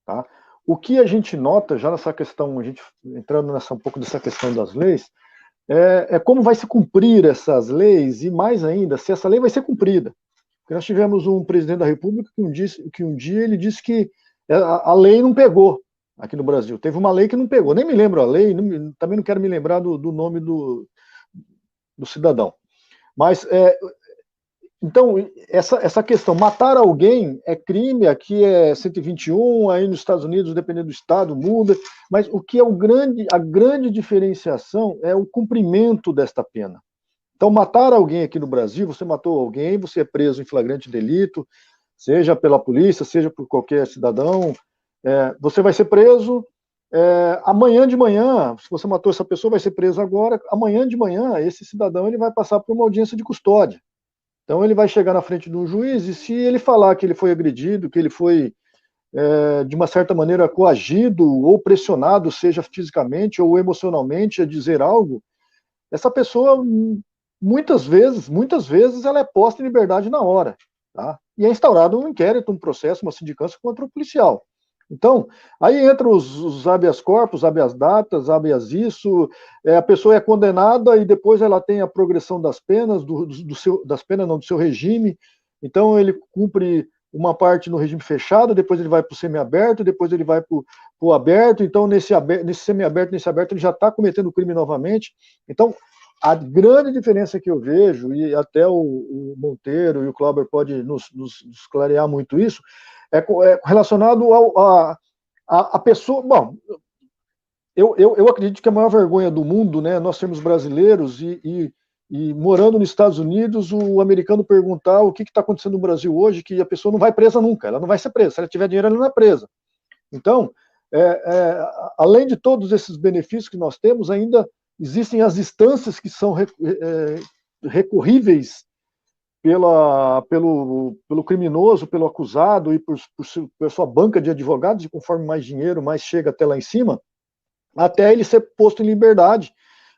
tá? O que a gente nota já nessa questão, a gente entrando um pouco dessa questão das leis, é como vai se cumprir essas leis e mais ainda, se essa lei vai ser cumprida. Porque nós tivemos um presidente da República que um dia ele disse que a lei não pegou aqui no Brasil. Teve uma lei que não pegou. Nem me lembro a lei, também não quero me lembrar do nome do cidadão. Mas, então, essa questão, matar alguém é crime, aqui é 121, aí nos Estados Unidos, dependendo do estado, muda, mas o que é a grande diferenciação é o cumprimento desta pena. Então, matar alguém aqui no Brasil, você matou alguém, você é preso em flagrante delito, seja pela polícia, seja por qualquer cidadão, você vai ser preso, amanhã de manhã, se você matou essa pessoa, vai ser preso agora, amanhã de manhã, esse cidadão ele vai passar por uma audiência de custódia. Então, ele vai chegar na frente de um juiz e se ele falar que ele foi agredido, que ele foi, de uma certa maneira, coagido ou pressionado, seja fisicamente ou emocionalmente, a dizer algo, essa pessoa, muitas vezes, ela é posta em liberdade na hora. Tá? E é instaurado um inquérito, um processo, uma sindicância contra o policial. Então, aí entra os habeas corpus, habeas datas, habeas isso, a pessoa é condenada e depois ela tem a progressão das penas, do seu regime, então ele cumpre uma parte no regime fechado, depois ele vai para o semiaberto, depois ele vai para o aberto, então nesse semiaberto, nesse aberto ele já está cometendo crime novamente. Então, a grande diferença que eu vejo, e até o Monteiro e o Clauber pode nos clarear muito isso, é relacionado a pessoa. Bom, eu acredito que a maior vergonha do mundo, né, nós sermos brasileiros e morando nos Estados Unidos, o americano perguntar o que está acontecendo no Brasil hoje, que a pessoa não vai presa nunca, ela não vai ser presa. Se ela tiver dinheiro, ela não é presa. Então, além de todos esses benefícios que nós temos, ainda existem as instâncias que são recorríveis pelo criminoso, pelo acusado e por sua banca de advogados, e conforme mais dinheiro, mais chega até lá em cima, até ele ser posto em liberdade,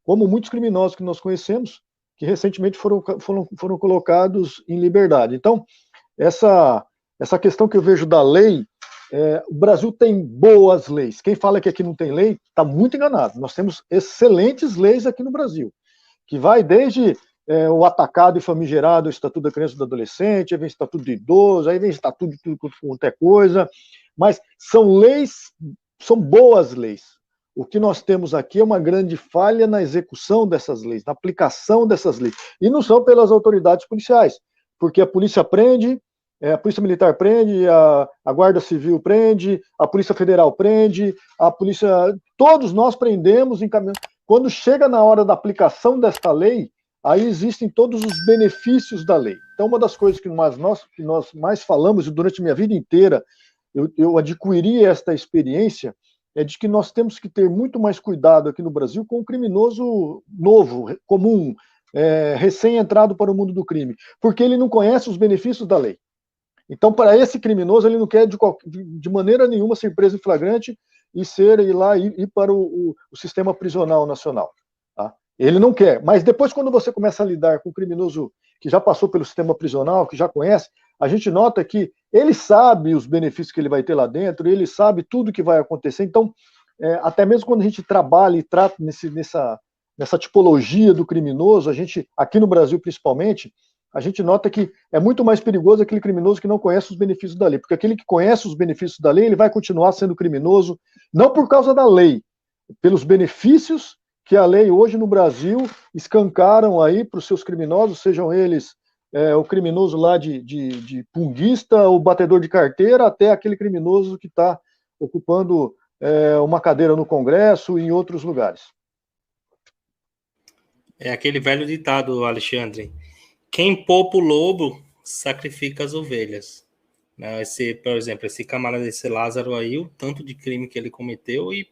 como muitos criminosos que nós conhecemos, que recentemente foram colocados em liberdade. Então, essa questão que eu vejo da lei, o Brasil tem boas leis. Quem fala que aqui não tem lei, está muito enganado. Nós temos excelentes leis aqui no Brasil, que vai desde o atacado e famigerado, o Estatuto da Criança e do Adolescente, aí vem o Estatuto do Idoso, aí vem o Estatuto de tudo quanto é coisa, mas são leis, são boas leis. O que nós temos aqui é uma grande falha na execução dessas leis, na aplicação dessas leis, e não são pelas autoridades policiais, porque a polícia prende, a Polícia Militar prende, a Guarda Civil prende, a Polícia Federal prende, a polícia... Todos nós prendemos, encaminhamos. Quando chega na hora da aplicação desta lei, aí existem todos os benefícios da lei. Então, uma das coisas que nós mais falamos, e durante a minha vida inteira eu adquiri esta experiência, é de que nós temos que ter muito mais cuidado aqui no Brasil com o criminoso novo, comum, recém-entrado para o mundo do crime, porque ele não conhece os benefícios da lei. Então, para esse criminoso, ele não quer de maneira nenhuma ser preso em flagrante e ir para o sistema prisional nacional. Tá? Ele não quer. Mas depois, quando você começa a lidar com o criminoso que já passou pelo sistema prisional, que já conhece, a gente nota que ele sabe os benefícios que ele vai ter lá dentro, ele sabe tudo que vai acontecer. Então, até mesmo quando a gente trabalha e trata nessa tipologia do criminoso, a gente, aqui no Brasil principalmente, a gente nota que é muito mais perigoso aquele criminoso que não conhece os benefícios da lei, porque aquele que conhece os benefícios da lei, ele vai continuar sendo criminoso, não por causa da lei, pelos benefícios que a lei hoje no Brasil escancaram aí para os seus criminosos, sejam eles o criminoso lá de punguista, o batedor de carteira, até aquele criminoso que está ocupando uma cadeira no Congresso e em outros lugares. É aquele velho ditado, Alexandre: quem poupa o lobo, sacrifica as ovelhas. Por exemplo, esse camarada, esse Lázaro aí, o tanto de crime que ele cometeu e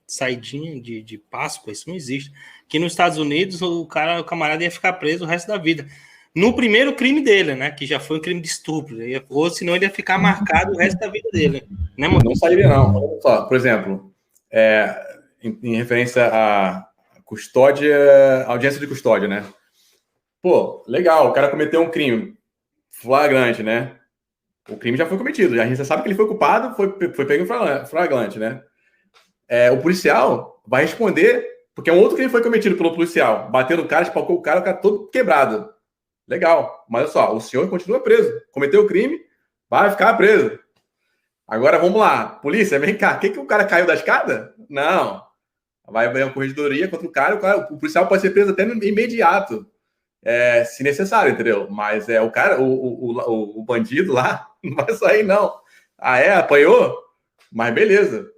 saidinha de Páscoa, isso não existe. Aqui nos Estados Unidos, o camarada ia ficar preso o resto da vida. No primeiro crime dele, né? Que já foi um crime de estupro. Ou senão ele ia ficar marcado o resto da vida dele. Né, não sairia, não. Olha só, por exemplo, em referência à custódia, audiência de custódia, né? Pô, legal, o cara cometeu um crime flagrante, né? O crime já foi cometido. A gente já sabe que ele foi culpado, foi pego em flagrante, né? O policial vai responder, porque um outro crime foi cometido pelo policial. Bateu no cara, espalcou o cara todo quebrado. Legal. Mas olha só, o senhor continua preso. Cometeu o crime, vai ficar preso. Agora vamos lá. Polícia, vem cá. O que o cara caiu da escada? Não. Vai haver uma corregedoria contra o cara. O policial pode ser preso até no imediato. Se necessário, entendeu? Mas o cara, o bandido lá, não vai sair, não. Apanhou? Mas beleza.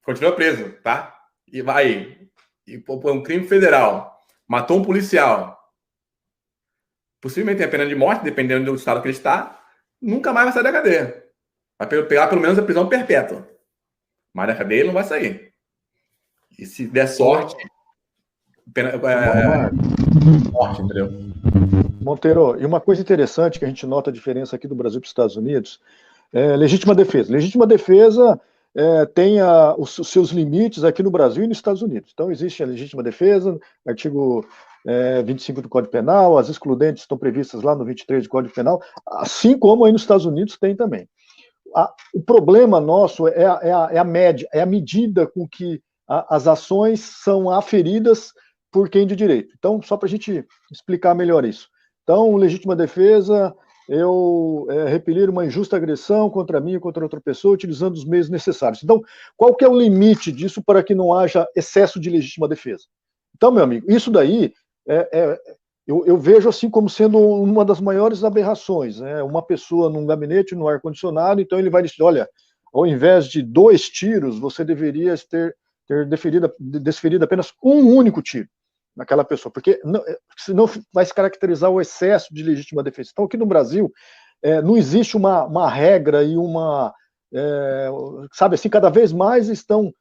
Continua preso, tá? E vai. E um crime federal. Matou um policial. Possivelmente tem a pena de morte, dependendo do estado que ele está. Nunca mais vai sair da cadeia. Vai pegar pelo menos a prisão perpétua. Mas da cadeia ele não vai sair. E se der sorte... morte, entendeu? Monteiro, e uma coisa interessante que a gente nota a diferença aqui do Brasil para os Estados Unidos é legítima defesa. Legítima defesa tem os seus limites aqui no Brasil e nos Estados Unidos. Então, existe a legítima defesa, artigo 25 do Código Penal, as excludentes estão previstas lá no 23 do Código Penal, assim como aí nos Estados Unidos tem também. O problema nosso é a média, é a medida com que as ações são aferidas por quem de direito. Então, só para a gente explicar melhor isso. Então, legítima defesa, eu repelir uma injusta agressão contra mim ou contra outra pessoa, utilizando os meios necessários. Então, qual que é o limite disso para que não haja excesso de legítima defesa? Então, meu amigo, isso daí eu vejo assim como sendo uma das maiores aberrações. Uma pessoa num gabinete, no ar-condicionado, então ele vai dizer, olha, ao invés de 2 tiros, você deveria ter desferido apenas um único tiro naquela pessoa, porque senão vai se caracterizar o excesso de legítima defesa. Então, aqui no Brasil, não existe uma regra e sabe assim, cada vez mais estão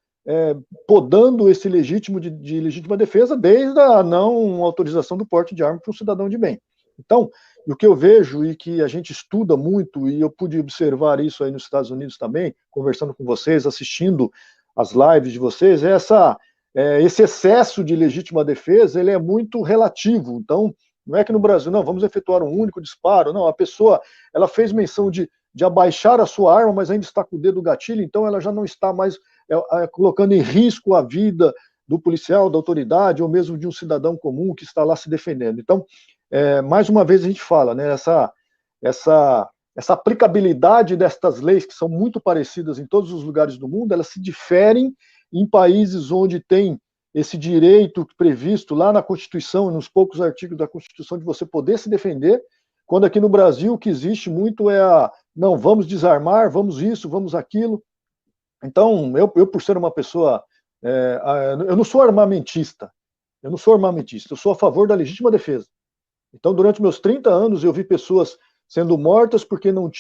podando esse legítimo de legítima defesa desde a não autorização do porte de arma para um cidadão de bem. Então, o que eu vejo e que a gente estuda muito, e eu pude observar isso aí nos Estados Unidos também, conversando com vocês, assistindo as lives de vocês, esse excesso de legítima defesa, ele é muito relativo. Então, não é que no Brasil, não, vamos efetuar um único disparo. Não, a pessoa, ela fez menção de abaixar a sua arma, mas ainda está com o dedo no gatilho, então ela já não está mais colocando em risco a vida do policial, da autoridade, ou mesmo de um cidadão comum que está lá se defendendo. Então, mais uma vez a gente fala, né, essa aplicabilidade destas leis, que são muito parecidas em todos os lugares do mundo, elas se diferem em países onde tem esse direito previsto lá na Constituição, nos poucos artigos da Constituição, de você poder se defender, quando aqui no Brasil o que existe muito não, vamos desarmar, vamos isso, vamos aquilo. Então, eu por ser uma pessoa, eu não sou armamentista, eu sou a favor da legítima defesa. Então, durante meus 30 anos, eu vi pessoas sendo mortas porque não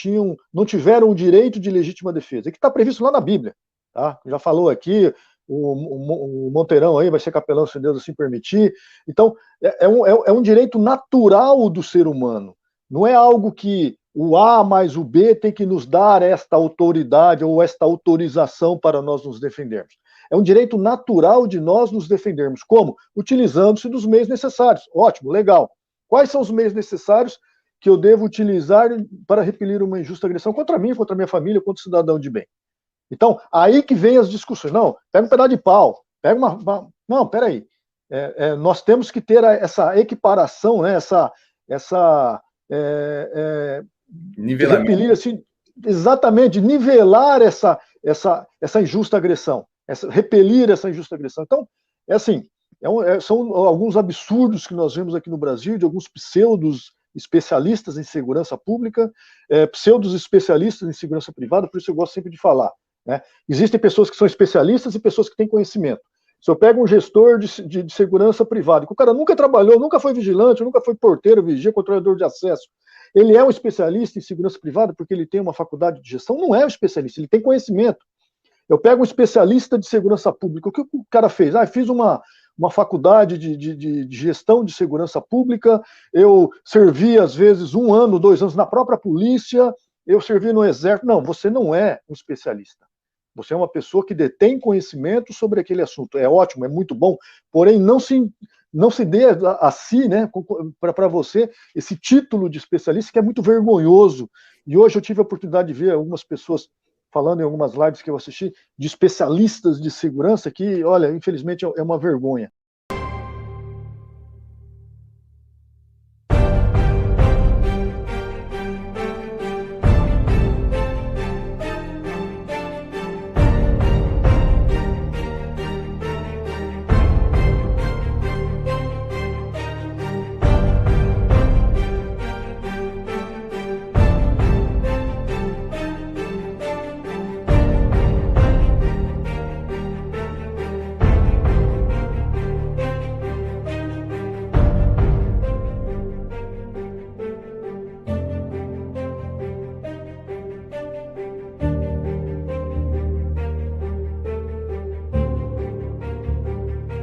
tiveram o direito de legítima defesa, que está previsto lá na Bíblia. Tá? Já falou aqui, o Monteirão aí vai ser capelão, se Deus assim permitir. Então, é um direito natural do ser humano. Não é algo que o A mais o B tem que nos dar esta autoridade ou esta autorização para nós nos defendermos. É um direito natural de nós nos defendermos. Como? Utilizando-se dos meios necessários. Ótimo, legal. Quais são os meios necessários que eu devo utilizar para repelir uma injusta agressão contra mim, contra a minha família, contra o cidadão de bem? Então, aí que vem as discussões. Não, pega um pedaço de pau, pega não, peraí. Nós temos que ter essa equiparação, né, nivelamento. Repelir, assim, exatamente, nivelar essa injusta agressão, repelir essa injusta agressão. Então, assim, são alguns absurdos que nós vemos aqui no Brasil, de alguns pseudos especialistas em segurança pública, pseudos especialistas em segurança privada, por isso eu gosto sempre de falar. Né? Existem pessoas que são especialistas e pessoas que têm conhecimento. Se eu pego um gestor de segurança privada, que o cara nunca trabalhou, nunca foi vigilante, nunca foi porteiro, vigia, controlador de acesso, ele é um especialista em segurança privada porque ele tem uma faculdade de gestão? Não é um especialista, ele tem conhecimento. Eu pego um especialista de segurança pública, o que o cara fez? Fiz uma faculdade de gestão de segurança pública, eu servi, às vezes, 1 ano, 2 anos na própria polícia, eu servi no exército. Não, você não é um especialista. Você é uma pessoa que detém conhecimento sobre aquele assunto. É ótimo, é muito bom, porém não se dê a si, né, para você, esse título de especialista, que é muito vergonhoso E hoje eu tive a oportunidade de ver algumas pessoas falando em algumas lives que eu assisti, de especialistas de segurança, que, olha, infelizmente é uma vergonha.